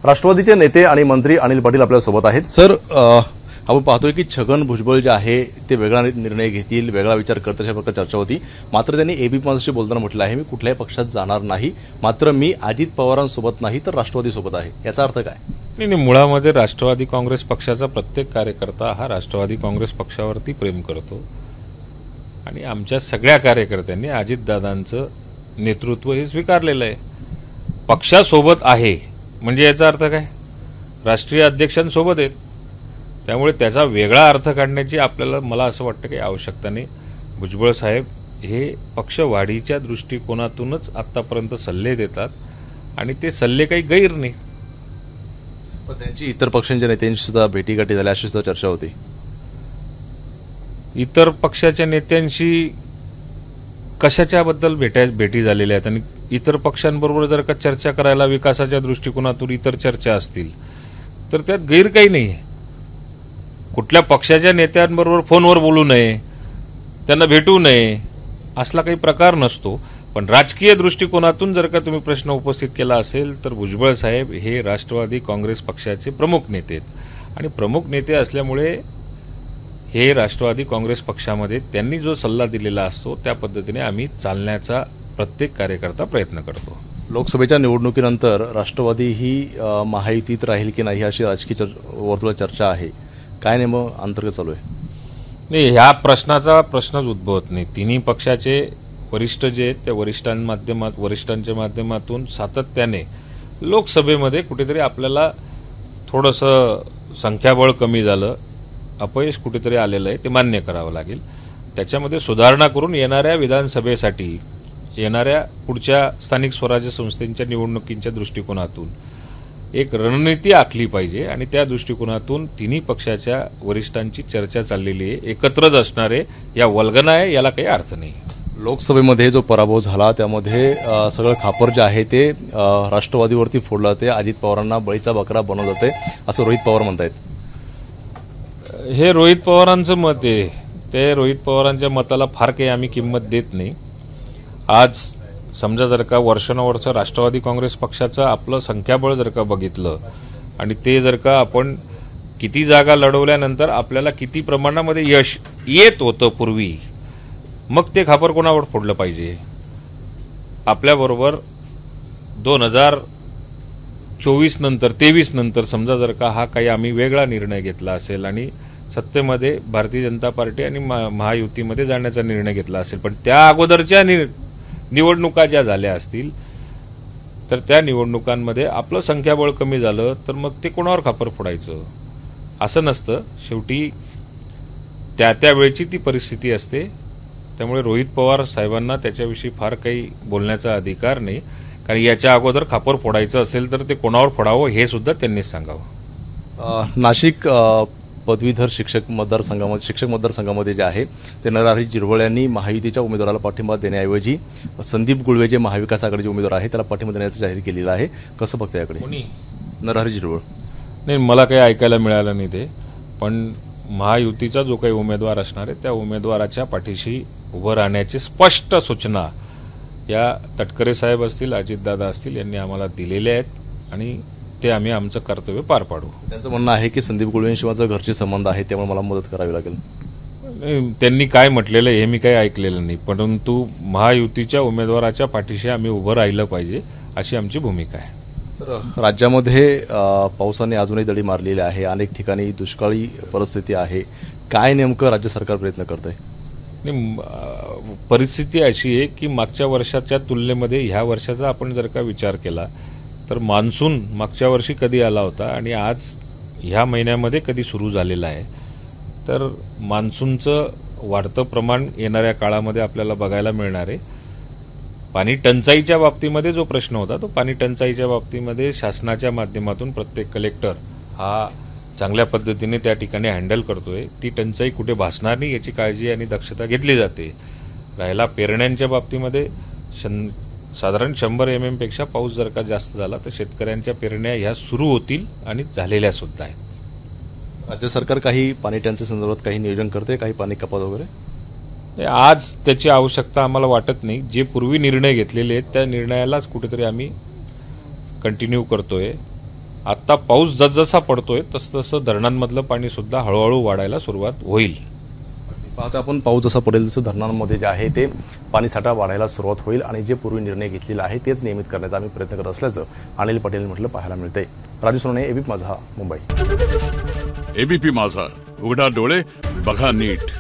राष्ट्रवादीचे नेते आणि मंत्री अनिल पाटील आपल्या सोबत आहेत। सर, आपण पाहतोय की छगन भुजबळ जे आहे ते वेगळा निर्णय घेतील, वेगळा विचार करत अशा प्रकारे चर्चा होती। मात्र त्यांनी एबीपी माझाशी बोलताना म्हटलं आहे, मी कुठल्याही पक्षात जाणार नाही, मात्र मी अजित पवारांसोबत नाही तर राष्ट्रवादी सोबत आहे। याचा अर्थ काय? नाही, मुळामध्ये राष्ट्रवादी काँग्रेस पक्षाचा प्रत्येक कार्यकर्ता हा राष्ट्रवादी काँग्रेस पक्षावरती प्रेम करतो आणि आमच्या सगळ्या कार्यकर्त्यांनी अजितदादांचं नेतृत्व हे स्वीकारलेलं आहे। पक्षासोबत आहे म्हणजे याचा अर्थ काय? राष्ट्रीय अध्यक्षांसोबत आहेत, त्यामुळे त्याचा वेगळा अर्थ काढण्याची आपल्याला मला असं वाटतं की आवश्यकता नाही। भुजबळ साहेब हे पक्षवाढीच्या दृष्टिकोनातूनच आतापर्यंत सल्ले देतात आणि ते सल्ले काही गैर नाही। पण त्यांची इतर पक्षांच्या नेत्यांशी सुद्धा भेटीगाठी झाल्या अशी सुद्धा चर्चा होती। इतर पक्षाच्या नेत्यांशी कशाच्याबद्दल भेटी झालेल्या आहेत आणि इतर पक्षांबरोबर जर का चर्चा करायला विकासाच्या दृष्टिकोनातून इतर चर्चा असतील तर त्यात गैर काही नाही आहे। कुठल्या पक्षाच्या नेत्यांबरोबर फोनवर बोलू नये, त्यांना भेटू नये असला काही प्रकार नसतो। पण राजकीय दृष्टिकोनातून जर का तुम्ही प्रश्न उपस्थित केला असेल तर भुजबळ साहेब हे राष्ट्रवादी काँग्रेस पक्षाचे प्रमुख नेते आहेत आणि प्रमुख नेते असल्यामुळे हे राष्ट्रवादी काँग्रेस पक्षामध्ये त्यांनी जो सल्ला दिलेला असतो त्या पद्धतीने आम्ही चालण्याचा प्रत्येक कार्यकर्ता प्रयत्न करतो। लोकसभेच्या निवडणुकीनंतर राष्ट्रवादी ही महायुतीत राहील की नाही अशी राजकीय वर्तुळात चर्चा आहे। काय नेमकं अंतर्गत चालू आहे? नाही, ह्या प्रश्नाचा प्रश्नच उद्भवत नाही। तिन्ही पक्षाचे वरिष्ठ जे आहेत त्या वरिष्ठांच्या माध्यमातून सातत्याने लोकसभेमध्ये कुठेतरी आपल्याला थोडंसं संख्याबळ कमी झालं, अपयश कुठेतरी आलेलं आहे, ते मान्य करावं लागेल। त्याच्यामध्ये सुधारणा करून येणाऱ्या विधानसभेसाठी, येणाऱ्या पुढच्या स्थानिक स्वराज्य संस्थांच्या निवडणुकींच्या दृष्टिकोनातून एक रणनीती आखली पाहिजे आणि त्या दृष्टिकोनातून तिन्ही पक्षाच्या वरिष्ठांची चर्चा चाललेली आहे। एकत्रच असणारे या वल्गना आहे, याला काही अर्थ नाही। लोकसभेमध्ये जो पराभव झाला त्यामध्ये सगळं खापर जे आहे ते राष्ट्रवादीवरती फोडलं जाते, अजित पवारांना बळीचा बकरा बनवलं जाते असं रोहित पवार म्हणतायत। हे रोहित पवारांचं मत आहे, ते रोहित पवारांच्या मताला फार काही आम्ही किंमत देत नाही। आज समजा जर का वर्षानुवर्ष राष्ट्रवादी काँग्रेस पक्षाचं आपलं संख्याबळ जर का बघितलं आणि ते जर का आपण किती जागा लढवल्यानंतर आपल्याला किती प्रमाणामध्ये यश येत होतं पूर्वी, मग ते खापर कोणावर फोडलं पाहिजे? आपल्याबरोबर 2024 नंतर 23 नंतर समजा जर का हा काही आम्ही वेगळा निर्णय घेतला असेल आणि सत्तेमध्ये भारतीय जनता पार्टी आणि महायुतीमध्ये जाण्याचा निर्णय घेतला असेल, पण त्या अगोदरच्या निवडणुका ज्या झाल्या असतील तर त्या निवडणुकांमध्ये आपलं संख्याबळ कमी झालं तर मग ते कोणावर खापर फोडायचं? असं नसतं। शेवटी त्या वेळची ती परिस्थिती असते। त्यामुळे रोहित पवार साहेबांना त्याच्याविषयी फार काही बोलण्याचा अधिकार नाही, कारण याच्या अगोदर खापर फोडायचं असेल तर ते कोणावर फोडावं हे सुद्धा त्यांनीच सांगावं। नाशिक पदवीधर शिक्षक मतदारसंघामध्ये जे आहे ते नरहरी झिरवळ यांनी महायुतीच्या उमेदवाराला पाठिंबा देण्याऐवजी संदीप गुळवे जे महाविकास आघाडीचे उमेदवार आहे त्याला पाठिंबा देण्याचं जाहीर केलेलं आहे। कसं बघता याकडे? नरहरी झिरवळ नाही, मला काही ऐकायला मिळालं नाही ते, पण महायुतीचा जो काही उमेदवार असणार आहे त्या उमेदवाराच्या पाठीशी उभं राहण्याची स्पष्ट सूचना या तटकरे साहेब असतील, अजितदादा असतील यांनी आम्हाला दिलेल्या आहेत आणि ते आम्ही आमचं कर्तव्य पार पाडू। त्यांचं म्हणणं आहे की संदीप गुळवेंशी घरचे संबंध आहे त्यामुळे मला मदत करावी लागेल। त्यांनी काय म्हटलेलं हे मी काही ऐकलेलं नाही, परंतु महायुतीच्या उमेदवाराच्या पाठीशी आम्ही उभं राहिलं पाहिजे अशी आमची भूमिका आहे। सर, राज्यामध्ये पावसाने अजूनही दडी मारलेली आहे, अनेक ठिकाणी दुष्काळी परिस्थिती आहे, काय नेमकं राज्य सरकार प्रयत्न करत आहे? परिस्थिती अशी आहे की मागच्या वर्षाच्या तुलनेमध्ये ह्या वर्षाचा आपण जर का विचार केला तर मान्सून मागच्या वर्षी कधी आला होता आणि आज ह्या महिन्यामध्ये कधी सुरू झालेला आहे, तर मान्सूनचं वाढतं प्रमाण येणाऱ्या काळामध्ये आपल्याला बघायला मिळणार आहे। पाणी टंचाईच्या बाबतीमध्ये जो प्रश्न होता तो पाणी टंचाईच्या बाबतीमध्ये शासनाच्या माध्यमातून प्रत्येक कलेक्टर हा चांगल्या पद्धतीने त्या ठिकाणी हँडल करतोय। ती टंचाई कुठे भासणार नाही याची काळजी आणि दक्षता घेतली जाते। राहिला पेरण्यांच्या बाबतीमध्ये साधारण 100 mm पेक्षा पाऊस जर का जास्त झाला तर शेतकऱ्यांच्या पेरण्या ह्या सुरू होतील आणि झालेल्या सुद्धा आहेत। राज्य सरकार काही पाणी टंचाई संदर्भात काही नियोजन करते, काही पाणी कपात वगैरे? आज त्याची आवश्यकता आम्हाला वाटत नाही। जे पूर्वी निर्णय घेतलेले आहेत त्या निर्णयालाच कुठेतरी आम्ही कंटिन्यू करतोय आत्ता पाऊस जसजसा पडतोय तसं धरणांमधलं पाणी सुद्धा हळूहळू वाढायला सुरुवात होईल. पाहता आपण पाऊस जसा पडेल तसं धरणांमध्ये जे आहे ते पाणीसाठा वाढायला सुरुवात होईल आणि जे पूर्वी निर्णय घेतलेला आहे तेच नियमित करण्याचा आम्ही प्रयत्न करत असल्याचं अनिल पटेल म्हटलं पाहायला मिळतंय. राजू सोनवणे, एबीपी माझा, मुंबई. एबीपी माझा, उघडा डोळे बघा नीट.